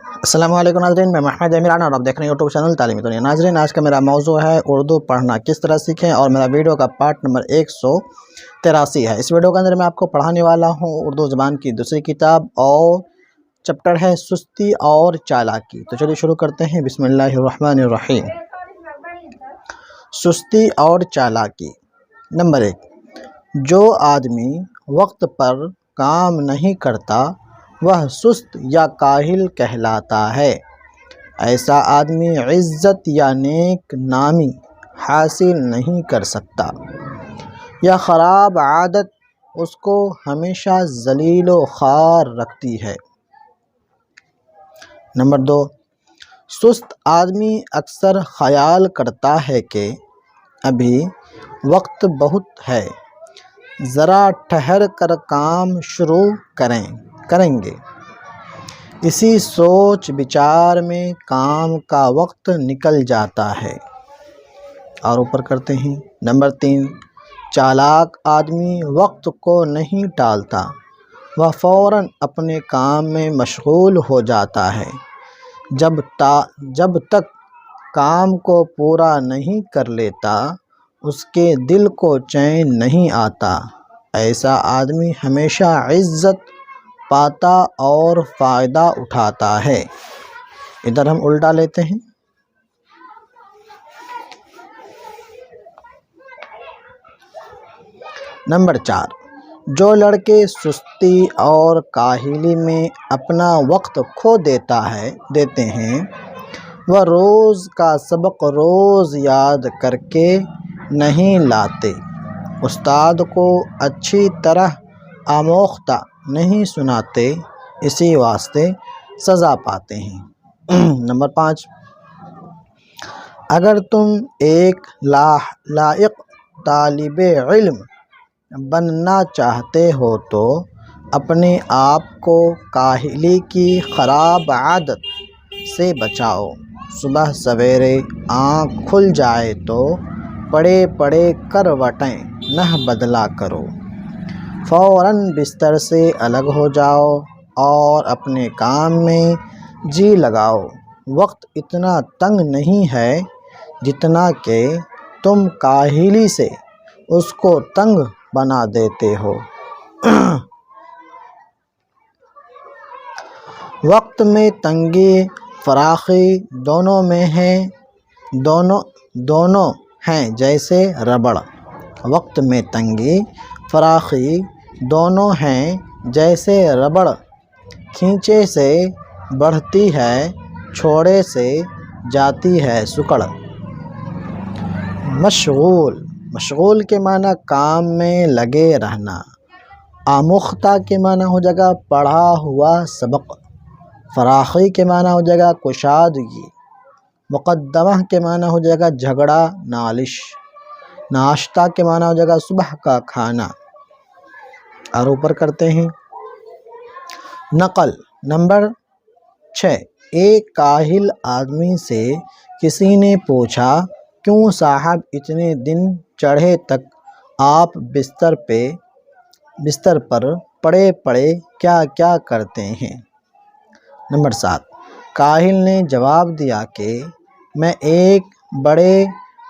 السلام علیکم ناظرین، میں محمد عمران اور آپ دیکھ رہے ہیں یوٹیوب چینل تعلیمی دنیا۔ ناظرین، آج کا میرا موضوع ہے اردو پڑھنا کس طرح سیکھیں، اور میرا ویڈیو کا پارٹ نمبر 183 ہے۔ اس ویڈیو کے اندر میں آپ کو پڑھانے والا ہوں اردو زبان کی دوسری کتاب، اور چپٹر ہے سستی اور چالاکی۔ تو چلیے شروع کرتے ہیں۔ بسم اللہ الرحمن الرحیم۔ سستی اور چالاکی۔ نمبر 1، جو آدمی وقت پر کام نہیں کرتا وہ سست یا کاہل کہلاتا ہے۔ ایسا آدمی عزت یا نیک نامی حاصل نہیں کر سکتا۔ یہ خراب عادت اس کو ہمیشہ ذلیل و خوار رکھتی ہے۔ نمبر 2، سست آدمی اکثر خیال کرتا ہے کہ ابھی وقت بہت ہے، ذرا ٹھہر کر کام شروع کریں گے۔ اسی سوچ بچار میں کام کا وقت نکل جاتا ہے۔ اور اوپر کرتے ہیں۔ نمبر 3، چالاک آدمی وقت کو نہیں ٹالتا، وہ فوراً اپنے کام میں مشغول ہو جاتا ہے۔ جب تک کام کو پورا نہیں کر لیتا اس کے دل کو چین نہیں آتا۔ ایسا آدمی ہمیشہ عزت پاتا اور فائدہ اٹھاتا ہے۔ ادھر ہم الٹا لیتے ہیں۔ نمبر 4، جو لڑکے سستی اور کاہلی میں اپنا وقت کھو دیتے ہیں وہ روز کا سبق روز یاد کر کے نہیں لاتے، استاد کو اچھی طرح آموختہ نہیں سناتے، اسی واسطے سزا پاتے ہیں۔ نمبر 5، اگر تم ایک لائق طالب علم بننا چاہتے ہو تو اپنے آپ کو کاہلی کی خراب عادت سے بچاؤ۔ صبح سویرے آنکھ کھل جائے تو پڑے کروٹیں نہ بدلا کرو، فوراً بستر سے الگ ہو جاؤ اور اپنے کام میں جی لگاؤ۔ وقت اتنا تنگ نہیں ہے جتنا کہ تم کاہلی سے اس کو تنگ بنا دیتے ہو۔ وقت میں تنگی فراخی دونوں ہیں جیسے ربڑ۔ وقت میں تنگی فراخی دونوں ہیں جیسے ربڑ، کھینچے سے بڑھتی ہے، چھوڑے سے جاتی ہے سکڑ۔ مشغول کے معنی کام میں لگے رہنا، آموختہ کے معنی ہو جائے گا پڑھا ہوا سبق، فراخی کے معنی ہو جائے گا کشادگی، مقدمہ کے معنی ہو جائے گا جھگڑا نالش، ناشتہ کے معنی ہو جائے گا صبح کا کھانا۔ اور اوپر کرتے ہیں نقل۔ نمبر 6، ایک کاہل آدمی سے کسی نے پوچھا، کیوں صاحب اتنے دن چڑھے تک آپ بستر پر پڑے کیا کرتے ہیں؟ نمبر 7، کاہل نے جواب دیا کہ میں ایک بڑے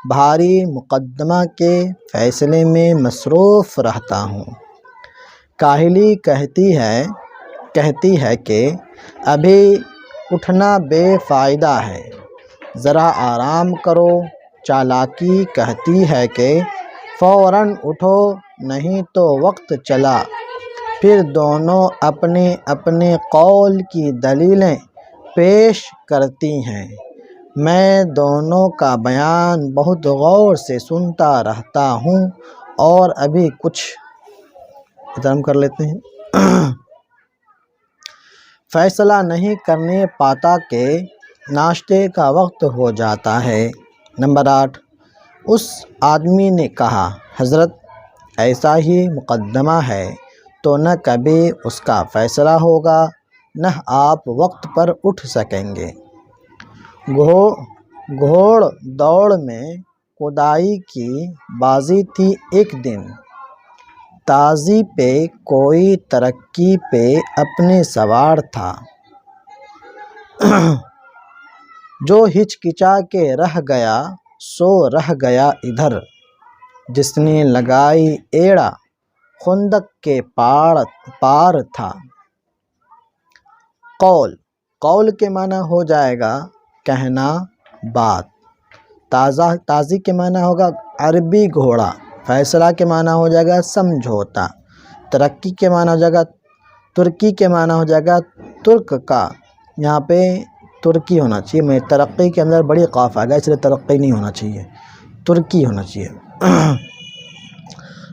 بھاری مقدمہ کے فیصلے میں مصروف رہتا ہوں۔ کاہلی کہتی ہے کہ ابھی اٹھنا بے فائدہ ہے، ذرا آرام کرو۔ چالاکی کہتی ہے کہ فوراً اٹھو نہیں تو وقت چلا۔ پھر دونوں اپنے قول کی دلیلیں پیش کرتی ہیں۔ میں دونوں کا بیان بہت غور سے سنتا رہتا ہوں اور ابھی کچھ ختم کر لیتے ہیں۔ فیصلہ نہیں کرنے پاتا کہ ناشتے کا وقت ہو جاتا ہے۔ نمبر 8، اس آدمی نے کہا، حضرت ایسا ہی مقدمہ ہے تو نہ کبھی اس کا فیصلہ ہوگا نہ آپ وقت پر اٹھ سکیں گے۔ گھوڑ دوڑ میں کدائی کی بازی تھی ایک دن، تازی پہ کوئی ترقی پہ اپنے سوار تھا۔ جو ہچکچا کے رہ گیا سو رہ گیا ادھر، جس نے لگائی ایڑا خندق کے پار تھا۔ قول، قول کے معنی ہو جائے گا کہنا، بات۔ تازی کے معنی ہوگا عربی گھوڑا۔ فیصلہ کے معنی ہو جائے گا سمجھوتا۔ ترقی کے معنی ہو جائے گا، ترکی کے معنی ہو جائے گا ترک کا، یہاں پہ ترکی ہونا چاہیے، میں ترقی کے اندر بڑی قاف آ گیا، اس لیے ترقی نہیں ہونا چاہیے، ترکی ہونا چاہیے۔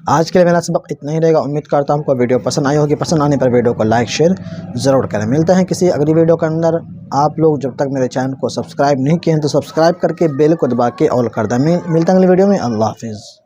آج کے لیے میرا سبق اتنا ہی رہے گا، امید کرتا ہوں آپ کو ویڈیو پسند آئی ہوگی۔ پسند آنے پر ویڈیو کو لائک شیئر ضرور کریں۔ ملتے ہیں کسی اگلی ویڈیو کے اندر۔ آپ لوگ جب تک میرے چینل کو سبسکرائب نہیں کیے ہیں تو سبسکرائب کر کے بیل کو دبا کے آل کر دیں۔ ملتے ہیں اگلی ویڈیو میں۔ اللہ حافظ۔